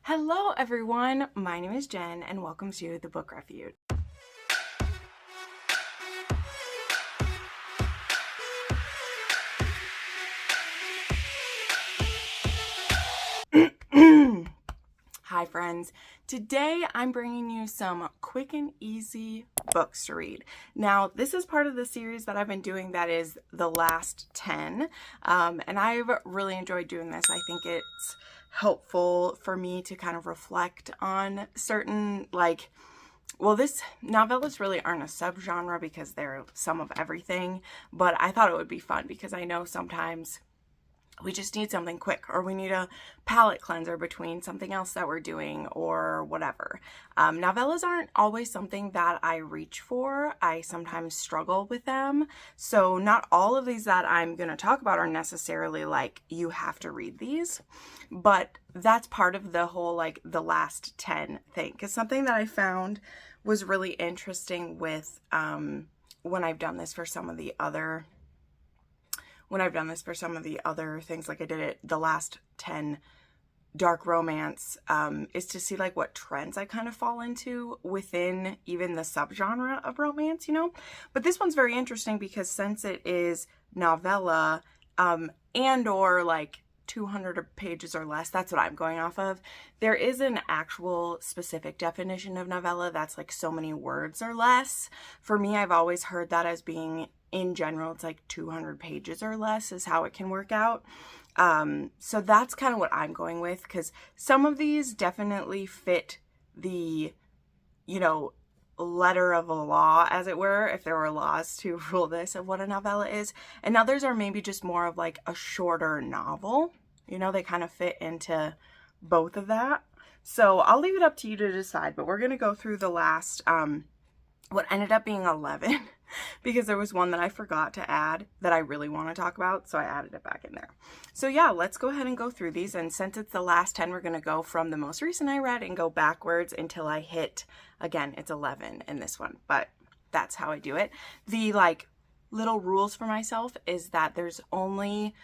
Hello everyone, my name is Jen and welcome to the Book Refuge. Hi friends, today I'm bringing you some quick and easy books to read. Now this is part of the series that I've been doing that is the last 10 and I've really enjoyed doing this. I think it's helpful for me to kind of reflect on certain this novellas really aren't a subgenre because they're some of everything, but I thought it would be fun because I know sometimes we just need something quick or we need a palate cleanser between something else that we're doing or whatever. Novellas aren't always something that I reach for. I sometimes struggle with them. So not all of these that I'm going to talk about are necessarily like you have to read these, but that's part of the whole the last 10 thing. Because something that I found was really interesting with when I've done this for some of the other things, like I did it the last 10 dark romance, is to see what trends I kind of fall into within even the subgenre of romance, but this one's very interesting because since it is novella and or 200 pages or less, that's what I'm going off of, there is an actual specific definition of novella that's so many words or less. For me, I've always heard that as being, in general, it's 200 pages or less is how it can work out. So that's kind of what I'm going with, because some of these definitely fit the, letter of a law, as it were, if there were laws to rule this, of what a novella is. And others are maybe just more of a shorter novel. They kind of fit into both of that. So I'll leave it up to you to decide, but we're going to go through the last, what ended up being 11 because there was one that I forgot to add that I really want to talk about, so I added it back in there. So yeah, let's go ahead and go through these, and since it's the last 10, we're going to go from the most recent I read and go backwards until I hit, again, it's 11 in this one, but that's how I do it. The little rules for myself is that there's only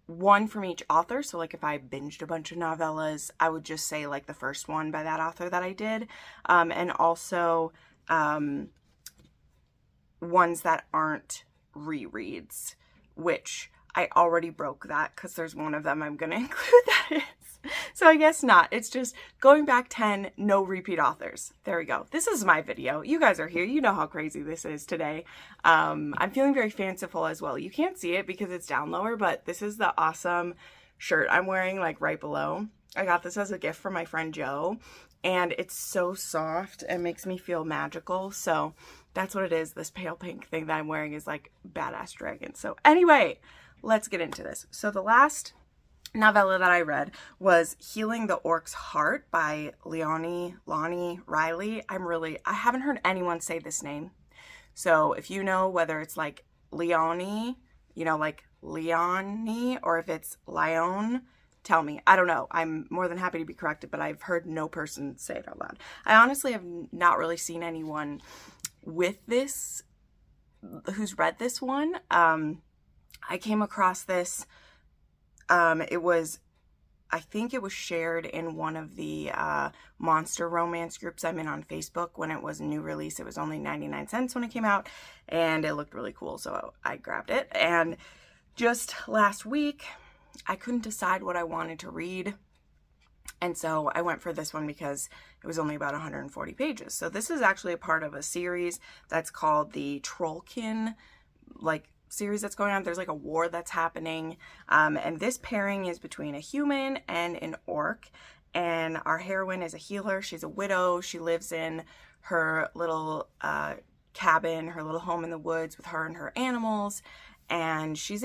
one from each author. So if I binged a bunch of novellas, I would just say the first one by that author that I did, and also ones that aren't rereads, which I already broke that because there's one of them I'm going to include that is. So I guess not. It's just going back 10, no repeat authors. There we go. This is my video. You guys are here. You know how crazy this is today. I'm feeling very fanciful as well. You can't see it because it's down lower, but this is the awesome shirt I'm wearing right below. I got this as a gift from my friend Joe, and it's so soft and makes me feel magical. So that's what it is. This pale pink thing that I'm wearing is badass dragon. So anyway, let's get into this. So the last novella that I read was Healing the Orcs' Heart by Lonnie Riley. I haven't heard anyone say this name. So if you know whether it's Leonie, Leonie, or if it's Lyon, tell me. I don't know. I'm more than happy to be corrected, but I've heard no person say it out loud. I honestly have not really seen anyone with this who's read this one. I came across this. I think it was shared in one of the monster romance groups I'm in on Facebook when it was a new release. It was only 99 cents when it came out, and it looked really cool, so I grabbed it. And just last week, I couldn't decide what I wanted to read, and so I went for this one because it was only about 140 pages. So this is actually a part of a series that's called the Trollkin, series that's going on. There's a war that's happening, and this pairing is between a human and an orc, and our heroine is a healer. She's a widow. She lives in her little cabin, her little home in the woods with her and her animals, and she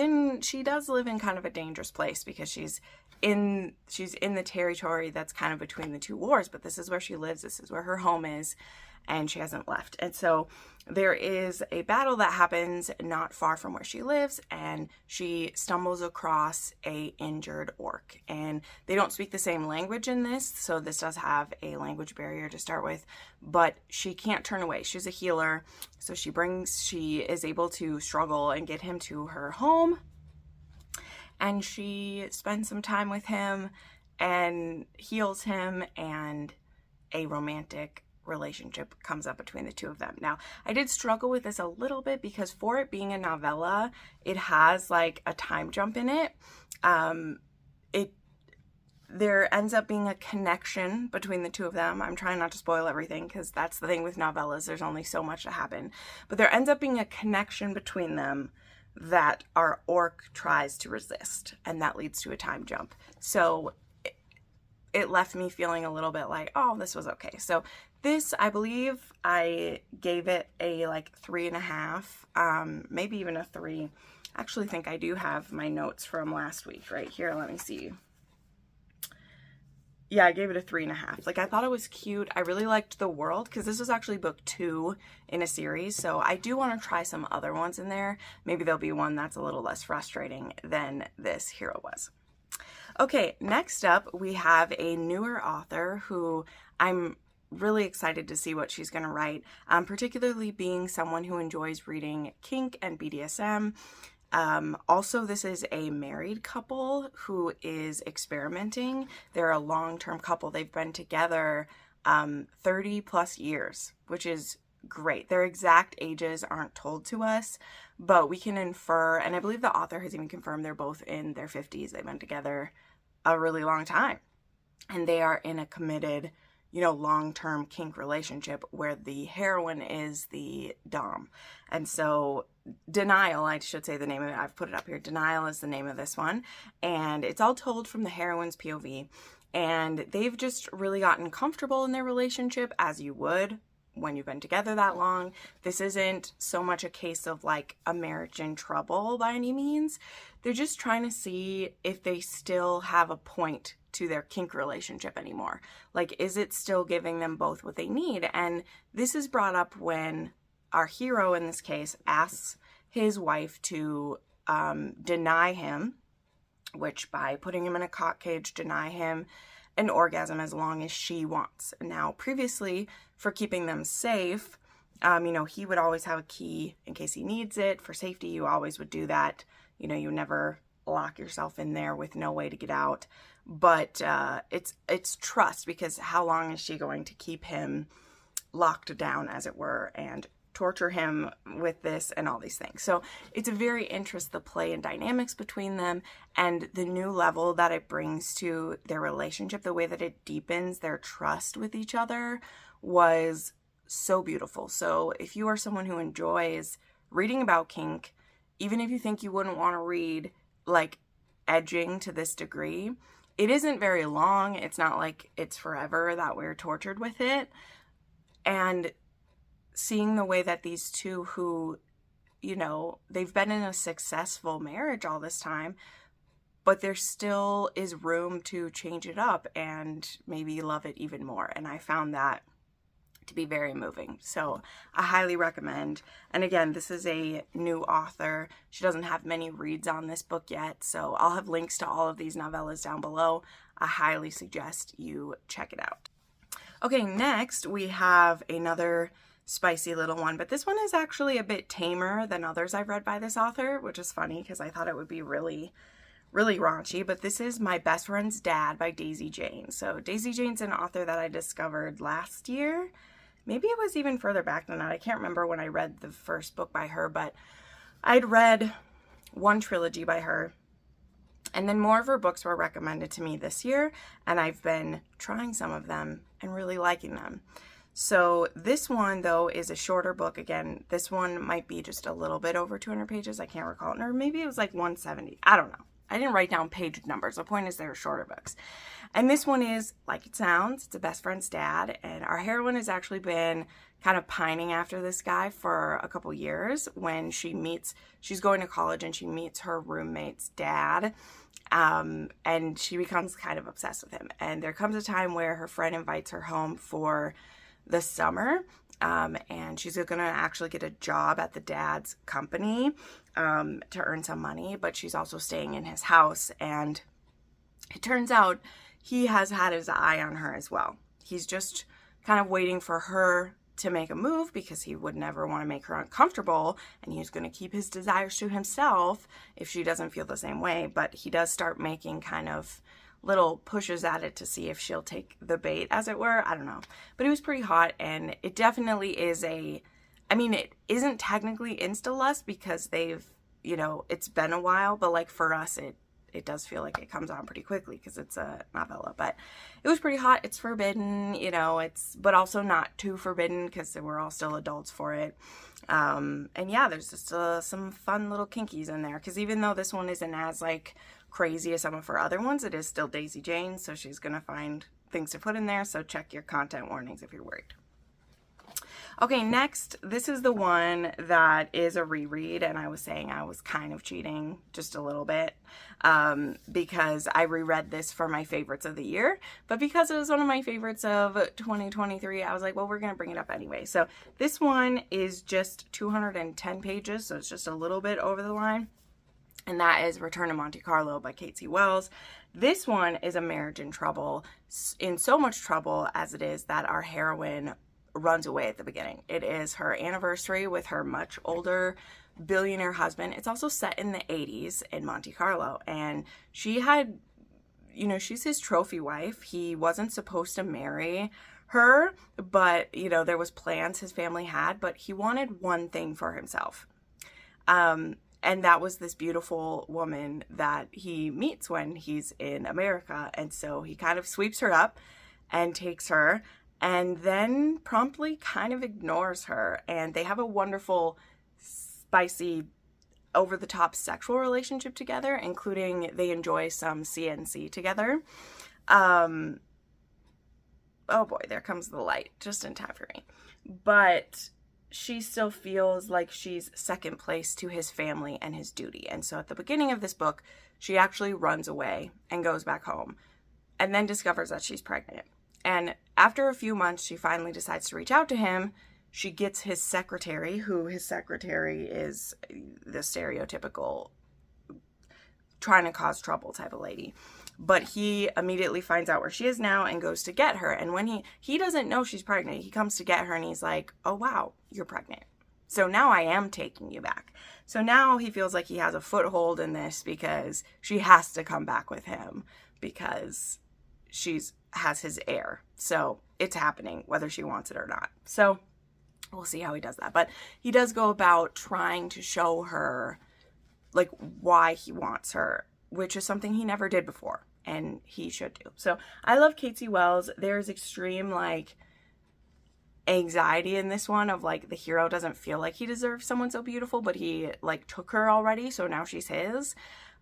does live in kind of a dangerous place because she's in the territory that's kind of between the two wars, but this is where she lives, this is where her home is, and she hasn't left. And so there is a battle that happens not far from where she lives, and she stumbles across a injured orc, and they don't speak the same language in this, so this does have a language barrier to start with, but she can't turn away. She's a healer, so she is able to struggle and get him to her home, and she spends some time with him, and heals him, and a romantic relationship comes up between the two of them. Now, I did struggle with this a little bit because for it being a novella, it has like a time jump in it. There ends up being a connection between the two of them. I'm trying not to spoil everything because that's the thing with novellas. There's only so much to happen. But there ends up being a connection between them that our orc tries to resist, and that leads to a time jump. So it left me feeling a little bit like, oh, this was okay. So this, I believe I gave it a like 3.5, maybe even a 3. I actually think I do have my notes from last week right here. Let me see. Yeah, I gave it a 3.5. Like, I thought it was cute. I really liked the world because this was actually book 2 in a series. So I do want to try some other ones in there. Maybe there'll be one that's a little less frustrating than this hero was. Okay, next up we have a newer author who I'm really excited to see what she's going to write, particularly being someone who enjoys reading kink and BDSM. Also, this is a married couple who is experimenting. They're a long-term couple. They've been together 30 plus years, which is great. Their exact ages aren't told to us, but we can infer, and I believe the author has even confirmed they're both in their 50s. They've been together a really long time, and they are in a committed, long-term kink relationship where the heroine is the dom. And so Denial, I should say the name of it, I've put it up here. Denial is the name of this one, and it's all told from the heroine's POV, and they've just really gotten comfortable in their relationship, as you would when you've been together that long. This isn't so much a case of like a marriage in trouble by any means. They're just trying to see if they still have a point to their kink relationship anymore. Like, is it still giving them both what they need? And this is brought up when our hero in this case asks his wife to deny him, which by putting him in a cock cage, deny him an orgasm as long as she wants. Now, previously, for keeping them safe, he would always have a key in case he needs it. For safety, you always would do that. You never lock yourself in there with no way to get out. But it's trust, because how long is she going to keep him locked down, as it were, and torture him with this and all these things? So it's a very interesting, the play and dynamics between them, and the new level that it brings to their relationship, the way that it deepens their trust with each other was so beautiful. So if you are someone who enjoys reading about kink, even if you think you wouldn't want to read like edging to this degree, it isn't very long. It's not like it's forever that we're tortured with it. And seeing the way that these two who, they've been in a successful marriage all this time, but there still is room to change it up and maybe love it even more. And I found that to be very moving. So I highly recommend. And again, this is a new author. She doesn't have many reads on this book yet, so I'll have links to all of these novellas down below. I highly suggest you check it out. Okay, next we have another spicy little one, but this one is actually a bit tamer than others I've read by this author, which is funny because I thought it would be really raunchy. But this is My Best Friend's Dad by Daisy Jane. So Daisy Jane's an author that I discovered last year. Maybe it was even further back than that. I can't remember when I read the first book by her, but I'd read one trilogy by her, and then more of her books were recommended to me this year, and I've been trying some of them and really liking them. So this one, though, is a shorter book. Again, this one might be just a little bit over 200 pages. I can't recall. Or maybe it was like 170. I don't know. I didn't write down page numbers. The point is they're shorter books. And this one is, like it sounds, it's a best friend's dad. And our heroine has actually been kind of pining after this guy for a couple years. When she's going to college and she meets her roommate's dad. And she becomes kind of obsessed with him. And there comes a time where her friend invites her home for the summer. And she's going to actually get a job at the dad's company to earn some money, but she's also staying in his house. And it turns out he has had his eye on her as well. He's just kind of waiting for her to make a move because he would never want to make her uncomfortable, and he's going to keep his desires to himself if she doesn't feel the same way. But he does start making kind of little pushes at it to see if she'll take the bait, as it were. I don't know. But it was pretty hot, and it definitely is it isn't technically Insta-lust because they've, it's been a while, but like for us, it does feel like it comes on pretty quickly because it's a novella. But it was pretty hot. It's forbidden, but also not too forbidden because we're all still adults for it. And yeah, there's just some fun little kinkies in there, because even though this one isn't as like crazy as some of her other ones, it is still Daisy Jane, so she's gonna find things to put in there, so check your content warnings if you're worried. Okay, next, this is the one that is a reread, and I was saying I was kind of cheating just a little bit because I reread this for my favorites of the year, but because it was one of my favorites of 2023, I was like, well, we're going to bring it up anyway. So this one is just 210 pages, so it's just a little bit over the line, and that is Return to Monte Carlo by Kate C. Wells. This one is a marriage in trouble, in so much trouble as it is that our heroine runs away at the beginning. It is her anniversary with her much older billionaire husband. It's also set in the 80s in Monte Carlo, and she had, she's his trophy wife. He wasn't supposed to marry her, but there was plans his family had, but he wanted one thing for himself, and that was this beautiful woman that he meets when he's in America. And so he kind of sweeps her up and takes her, and then promptly kind of ignores her. And they have a wonderful, spicy, over-the-top sexual relationship together, including they enjoy some CNC together. Oh boy, there comes the light, just in time for me. But she still feels like she's second place to his family and his duty. And so at the beginning of this book, she actually runs away and goes back home, and then discovers that she's pregnant. And after a few months, she finally decides to reach out to him. She gets his secretary, his secretary is the stereotypical trying to cause trouble type of lady. But he immediately finds out where she is now and goes to get her. And when he doesn't know she's pregnant, he comes to get her and he's like, oh, wow, you're pregnant. So now I am taking you back. So now he feels like he has a foothold in this because she has to come back with him because has his heir. So it's happening whether she wants it or not. So we'll see how he does that. But he does go about trying to show her like why he wants her, which is something he never did before, and he should do. So I love Kate C. Wells. There's extreme like anxiety in this one of like the hero doesn't feel like he deserves someone so beautiful, but he like took her already, so now she's his.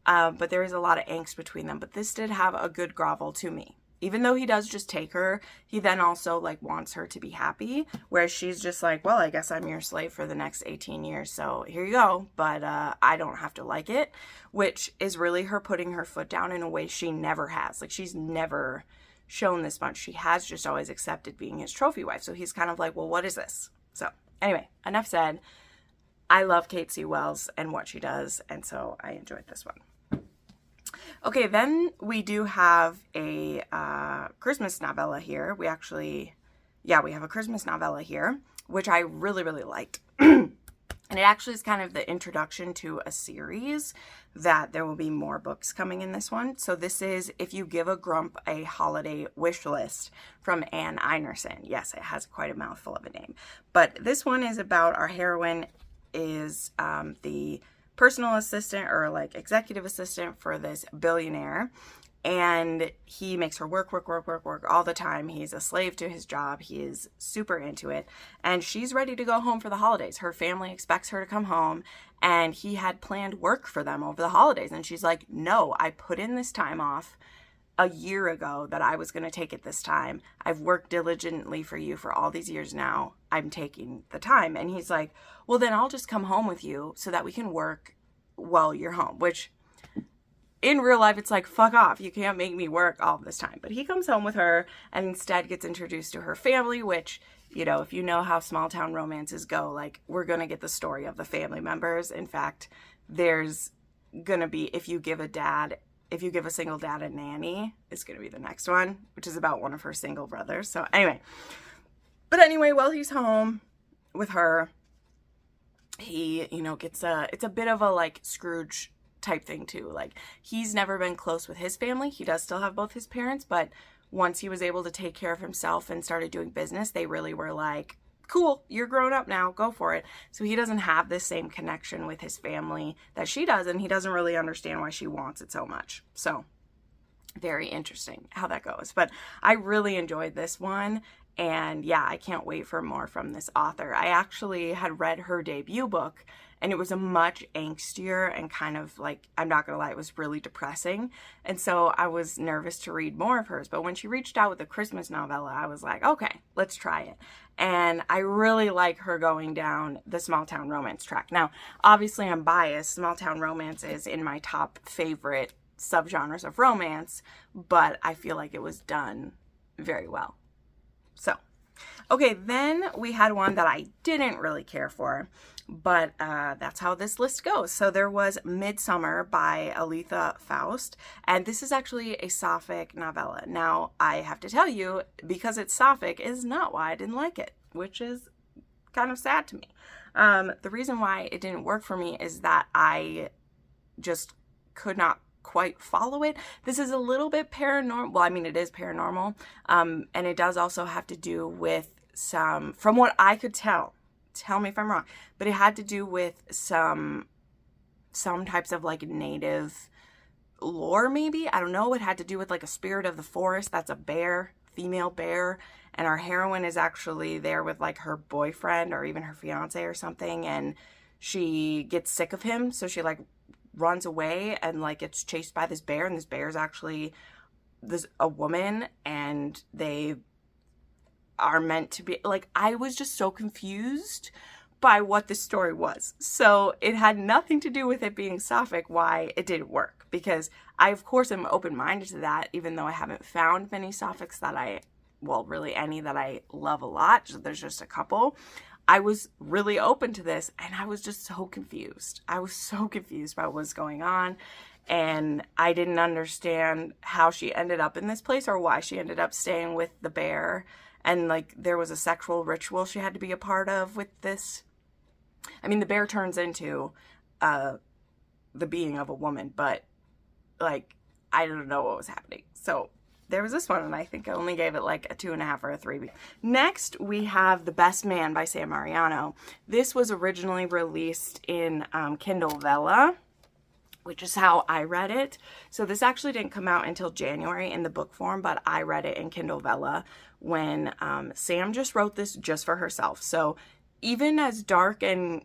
But there is a lot of angst between them. But this did have a good grovel to me. Even though he does just take her, he then also like wants her to be happy, whereas she's just like, well, I guess I'm your slave for the next 18 years, so here you go, but I don't have to like it, which is really her putting her foot down in a way she never has. Like, she's never shown this much. She has just always accepted being his trophy wife, so he's kind of like, well, what is this? So anyway, enough said. I love Kate C. Wells and what she does, and so I enjoyed this one. Okay, then we do have a Christmas novella here. We have a Christmas novella here, which I really, really liked. And it actually is kind of the introduction to a series that there will be more books coming in this one. So this is If You Give a Grump a Holiday Wish List from Anne Einerson. Yes, it has quite a mouthful of a name. But this one is about our heroine is the personal assistant or like executive assistant for this billionaire, and he makes her work all the time. He's a slave to his job. He is super into it, and she's ready to go home for the holidays. Her family expects her to come home, and he had planned work for them over the holidays, and she's like, no, I put in this time off a year ago that I was going to take it this time. I've worked diligently for you for all these years now. I'm taking the time. And he's like, well, then I'll just come home with you so that we can work while you're home, which in real life, it's like, fuck off. You can't make me work all this time. But he comes home with her and instead gets introduced to her family, which, if you know how small town romances go, like, we're going to get the story of the family members. In fact, there's going to be, if you give a single dad a nanny, it's going to be the next one, which is about one of her single brothers. So anyway, while he's home with her, he, it's a bit of a like Scrooge type thing too. Like, he's never been close with his family. He does still have both his parents, but once he was able to take care of himself and started doing business, they really were like, cool, you're grown up now, go for it. So he doesn't have this same connection with his family that she does, and he doesn't really understand why she wants it so much. So very interesting how that goes. But I really enjoyed this one. And yeah, I can't wait for more from this author. I actually had read her debut book, and it was a much angstier and kind of like, I'm not gonna lie, it was really depressing. And so I was nervous to read more of hers. But when she reached out with a Christmas novella, I was like, okay, let's try it. And I really like her going down the small town romance track. Now, obviously I'm biased. Small town romance is in my top favorite subgenres of romance, but I feel like it was done very well. So, okay, then we had one that I didn't really care for, but that's how this list goes. So there was Midsummer by Aletha Faust, and this is actually a sapphic novella. Now, I have to tell you, because it's sapphic is not why I didn't like it, which is kind of sad to me. The reason why it didn't work for me is that I just could not quite follow it. This is a little bit paranormal. Well, I mean, it is paranormal. And it does also have to do with some, from what I could tell me if I'm wrong, but it had to do with some types of like native lore, maybe. I don't know. It had to do with like a spirit of the forest. That's a bear, female bear. And our heroine is actually there with like her boyfriend or even her fiance or something. And she gets sick of him. So she like runs away and like gets chased by this bear, and this bear is actually a woman, and they are meant to be like, I was just so confused by what the story was. So it had nothing to do with it being sapphic why it didn't work, because I of course am open-minded to that, even though I haven't found many sapphics that really any that I love a lot. There's just a couple. I was really open to this, and I was just so confused. I was so confused about what's going on, and I didn't understand how she ended up in this place or why she ended up staying with the bear. And like, there was a sexual ritual she had to be a part of with this. I mean, the bear turns into the being of a woman, but like, I don't know what was happening. So there was this one, and I think I only gave it like a 2.5 or a 3. Next, we have The Best Man by Sam Mariano. This was originally released in Kindle Vella, which is how I read it. So this actually didn't come out until January in the book form, but I read it in Kindle Vella when Sam just wrote this just for herself. So even as dark and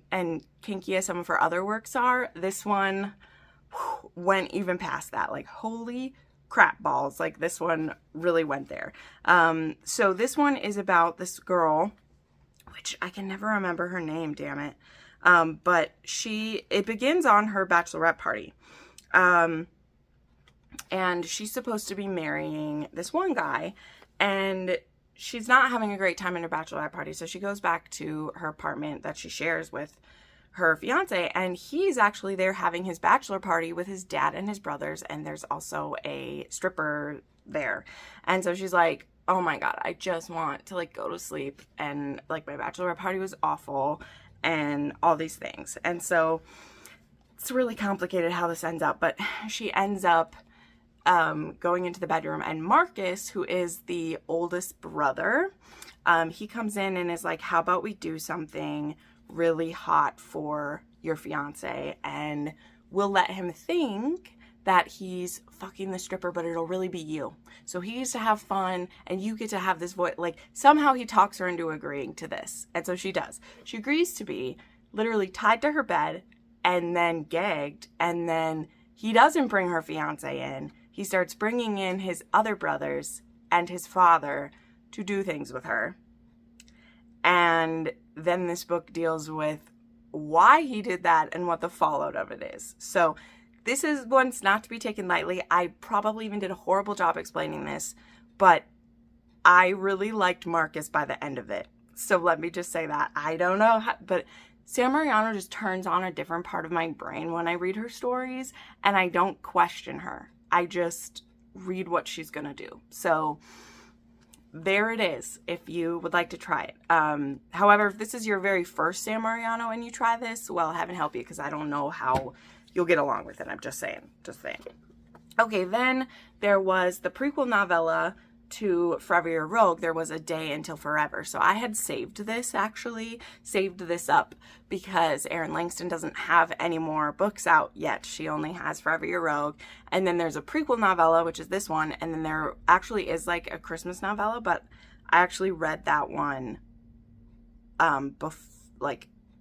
kinky as some of her other works are, this one went even past that. Like, holy crap balls, like this one really went there. So this one is about this girl, which I can never remember her name, damn it. But it begins on her bachelorette party. And she's supposed to be marrying this one guy, and she's not having a great time in her bachelorette party. So she goes back to her apartment that she shares with her fiance, and he's actually there having his bachelor party with his dad and his brothers, and there's also a stripper there. And so she's like, oh my god, I just want to like go to sleep, and like my bachelorette party was awful and all these things. And so it's really complicated how this ends up, but she ends up going into the bedroom, and Marcus, who is the oldest brother, he comes in and is like, how about we do something really hot for your fiance, and we'll let him think that he's fucking the stripper, but it'll really be you. So he gets to have fun, and you get to have this voice. Like, somehow he talks her into agreeing to this. And so she does. She agrees to be literally tied to her bed and then gagged. And then he doesn't bring her fiance in. He starts bringing in his other brothers and his father to do things with her. And then this book deals with why he did that and what the fallout of it is. So this is one's not to be taken lightly. I probably even did a horrible job explaining this, but I really liked Marcus by the end of it. So let me just say that. I don't know how, but Sam Mariano just turns on a different part of my brain when I read her stories, and I don't question her. I just read what she's gonna do. So there it is, if you would like to try it. However, if this is your very first Sam Mariano and you try this, well, heaven help you, because I don't know how you'll get along with it. I'm just saying. Okay, then there was the prequel novella to Forever Your Rogue. There was A Day Until Forever. So I had saved this up because Erin Langston doesn't have any more books out yet. She only has Forever Your Rogue. And then there's a prequel novella, which is this one. And then there actually is like a Christmas novella, but I actually read that one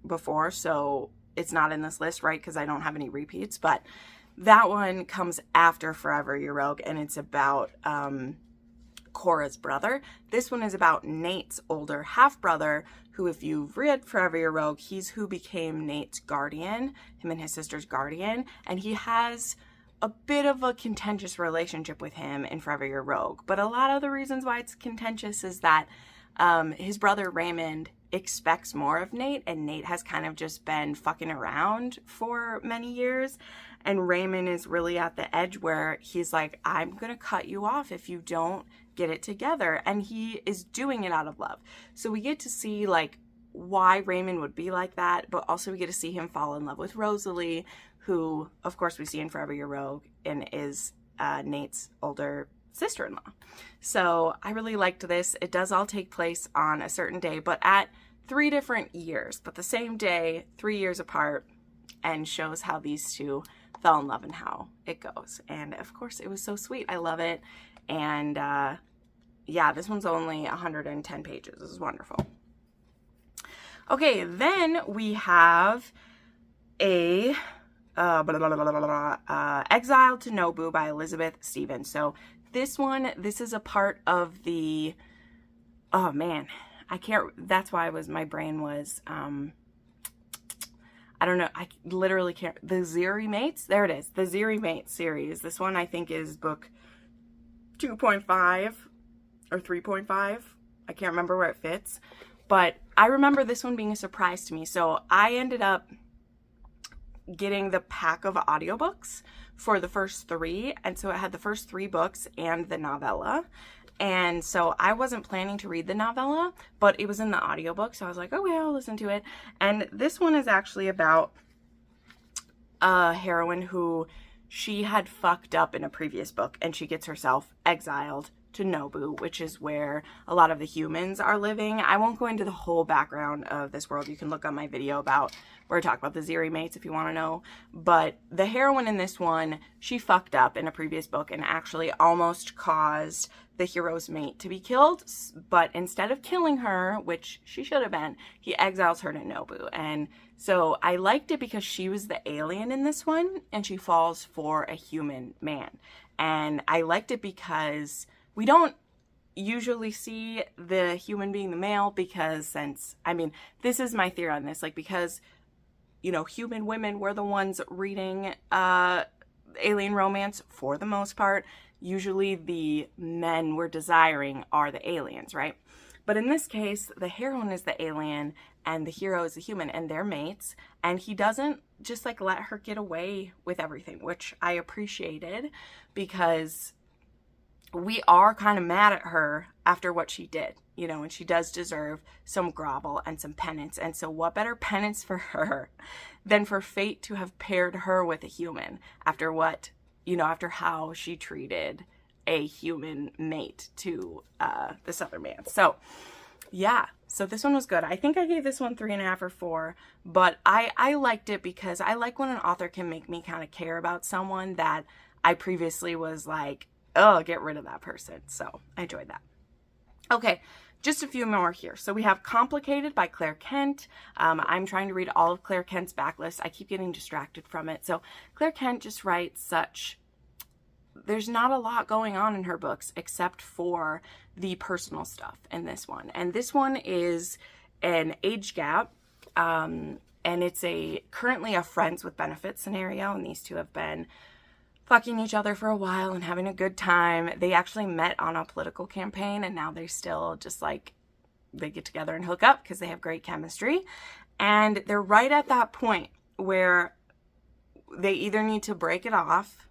before, so it's not in this list, right? Because I don't have any repeats, but that one comes after Forever Your Rogue, and it's about Cora's brother. This one is about Nate's older half-brother, who, if you've read Forever Your Rogue, he's who became Nate's guardian, him and his sister's guardian, and he has a bit of a contentious relationship with him in Forever Your Rogue. But a lot of the reasons why it's contentious is that his brother Raymond expects more of Nate, and Nate has kind of just been fucking around for many years, and Raymond is really at the edge where he's like, I'm gonna cut you off if you don't get it together, and he is doing it out of love. So we get to see like why Raymond would be like that, but also we get to see him fall in love with Rosalie, who of course we see in Forever Your Rogue and is Nate's older sister-in-law. So I really liked this. It does all take place on a certain day, but at 3 different years, but the same day, 3 years apart, and shows how these two fell in love and how it goes. And of course it was so sweet. I love it. And yeah, this one's only 110 pages. This is wonderful. Okay, then we have a Exile to Noou by Elizabeth Stevens. So this is a part of the, oh man, I can't, that's why my brain was, I don't know, I literally can't, the Ziri Mates, there it is, the Ziri Mates series. This one I think is book 2.5 or 3.5. I can't remember where it fits, but I remember this one being a surprise to me. So I ended up getting the pack of audiobooks for the first 3, and so it had the first 3 books and the novella. And so I wasn't planning to read the novella, but it was in the audiobook, so I was like, oh well, I'll listen to it. And this one is actually about a heroine who she had fucked up in a previous book, and she gets herself exiled to Noou, which is where a lot of the humans are living. I won't go into the whole background of this world. You can look on my video about where I talk about the Ziri Mates if you want to know. But the heroine in this one, she fucked up in a previous book and actually almost caused the hero's mate to be killed. But instead of killing her, which she should have been, he exiles her to Noou. And so I liked it because she was the alien in this one, and she falls for a human man. And I liked it because we don't usually see the human being the male, because this is my theory on this, like, because, you know, human women were the ones reading alien romance for the most part. Usually the men we're desiring are the aliens, right? But in this case, the heroine is the alien and the hero is a human, and they're mates, and he doesn't just like let her get away with everything, which I appreciated, because we are kind of mad at her after what she did, you know, and she does deserve some grovel and some penance. And so what better penance for her than for fate to have paired her with a human after what, you know, after how she treated a human mate to this other man. So yeah, so this one was good. I think I gave this one 3.5 or 4, but I liked it because I like when an author can make me kind of care about someone that I previously was like, oh, get rid of that person. So I enjoyed that. Okay, just a few more here. So we have Complicated by Claire Kent. I'm trying to read all of Claire Kent's backlist. I keep getting distracted from it. So Claire Kent just writes there's not a lot going on in her books except for the personal stuff in this one. And this one is an age gap. And it's currently a friends with benefits scenario. And these two have been fucking each other for a while and having a good time. They actually met on a political campaign, and now they're still just like, they get together and hook up because they have great chemistry. And they're right at that point where they either need to break it off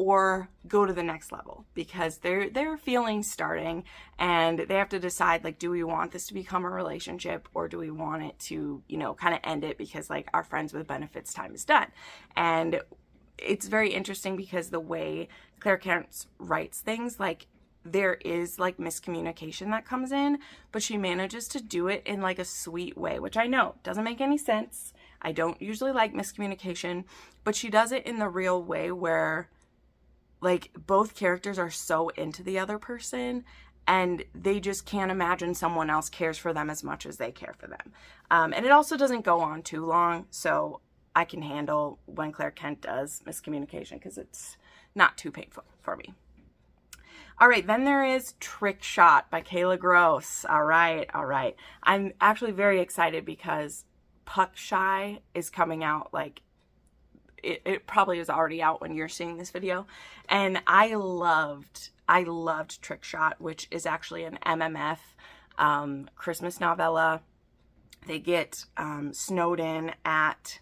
or go to the next level, because their feelings starting, and they have to decide, like, do we want this to become a relationship, or do we want it to, you know, kind of end it because, like, our friends with benefits time is done. And it's very interesting because the way Claire Kent writes things, like, there is like miscommunication that comes in, but she manages to do it in like a sweet way, which I know doesn't make any sense. I don't usually like miscommunication, but she does it in the real way where, like, both characters are so into the other person and they just can't imagine someone else cares for them as much as they care for them. And it also doesn't go on too long, so I can handle when Claire Kent does miscommunication because it's not too painful for me. All right, then there is Trickshot by Kayla Gross. All right. I'm actually very excited because Puck Shy is coming out, like, it probably is already out when you're seeing this video. And I loved Trickshot, which is actually an MMF Christmas novella. They get snowed in at,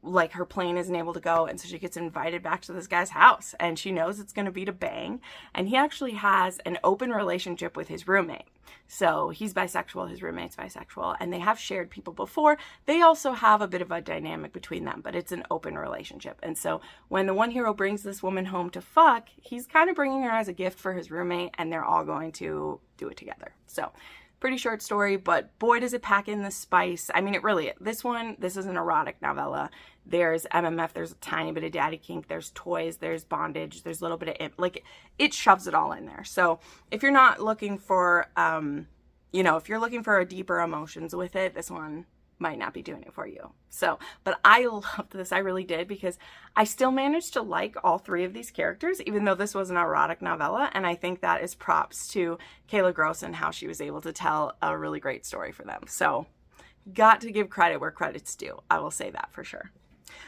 like, her plane isn't able to go, and so she gets invited back to this guy's house, and she knows it's going to be to bang, and he actually has an open relationship with his roommate. So he's bisexual, his roommate's bisexual, and they have shared people before. They also have a bit of a dynamic between them, but it's an open relationship. And so when the one hero brings this woman home to fuck, he's kind of bringing her as a gift for his roommate, and they're all going to do it together. So pretty short story, but boy, does it pack in the spice. I mean, it really, this is an erotic novella. There's MMF, there's a tiny bit of daddy kink, there's toys, there's bondage, there's a little bit of, like, it shoves it all in there. So if you're not looking for, you know, if you're looking for a deeper emotions with it, this one might not be doing it for you. So, but I loved this, I really did, because I still managed to like all three of these characters, even though this was an erotic novella, and I think that is props to Kayla Gross and how she was able to tell a really great story for them. So, got to give credit where credit's due. I will say that for sure.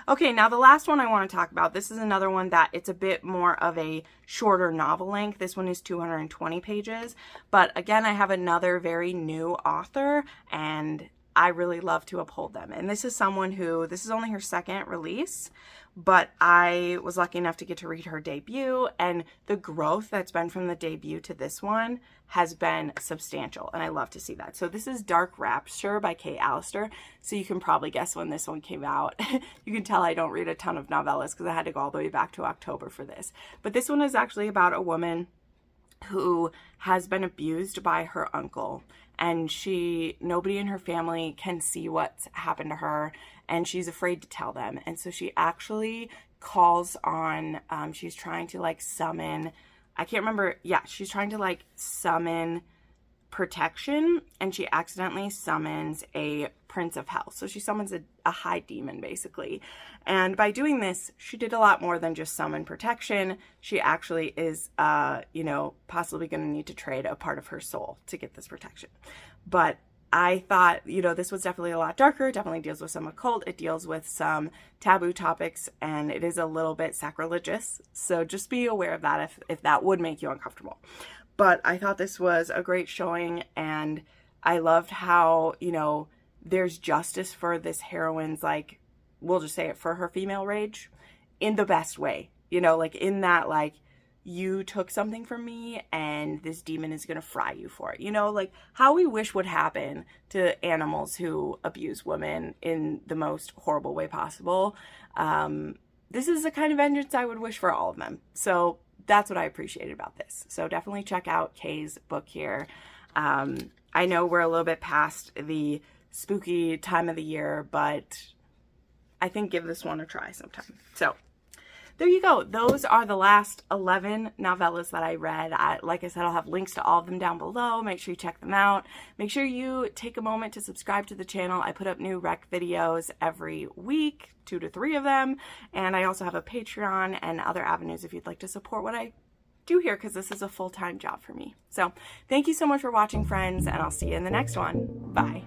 Okay, now the last one I want to talk about, this is another one that it's a bit more of a shorter novel length. This one is 220 pages, but again, I have another very new author, and I really love to uphold them. And this is someone who, this is only her second release, but I was lucky enough to get to read her debut, and the growth that's been from the debut to this one has been substantial, and I love to see that. So this is Dark Rapture by Kate Allister. So you can probably guess when this one came out. You can tell I don't read a ton of novellas because I had to go all the way back to October for this. But this one is actually about a woman who has been abused by her uncle, and nobody in her family can see what's happened to her, and she's afraid to tell them. And so she actually calls on, she's trying to, like, summon, I can't remember, yeah, she's trying to, like, summon protection, and she accidentally summons a prince of hell. So she summons a high demon, basically. And by doing this, she did a lot more than just summon protection. She actually is, you know, possibly going to need to trade a part of her soul to get this protection. But I thought, you know, this was definitely a lot darker. It definitely deals with some occult. It deals with some taboo topics, and it is a little bit sacrilegious. So just be aware of that if that would make you uncomfortable. But I thought this was a great showing, and I loved how, you know, there's justice for this heroine's, like, we'll just say it, for her female rage in the best way. You know, like, in that, like, you took something from me and this demon is going to fry you for it. You know, like how we wish would happen to animals who abuse women in the most horrible way possible. This is the kind of vengeance I would wish for all of them. So that's what I appreciated about this. So definitely check out Kay's book here. I know we're a little bit past the spooky time of the year, but I think give this one a try sometime. So there you go. Those are the last 11 novellas that I read. Like I said, I'll have links to all of them down below. Make sure you check them out. Make sure you take a moment to subscribe to the channel. I put up new rec videos every week, 2 to 3 of them. And I also have a Patreon and other avenues if you'd like to support what I do here, because this is a full-time job for me. So thank you so much for watching, friends, and I'll see you in the next one. Bye.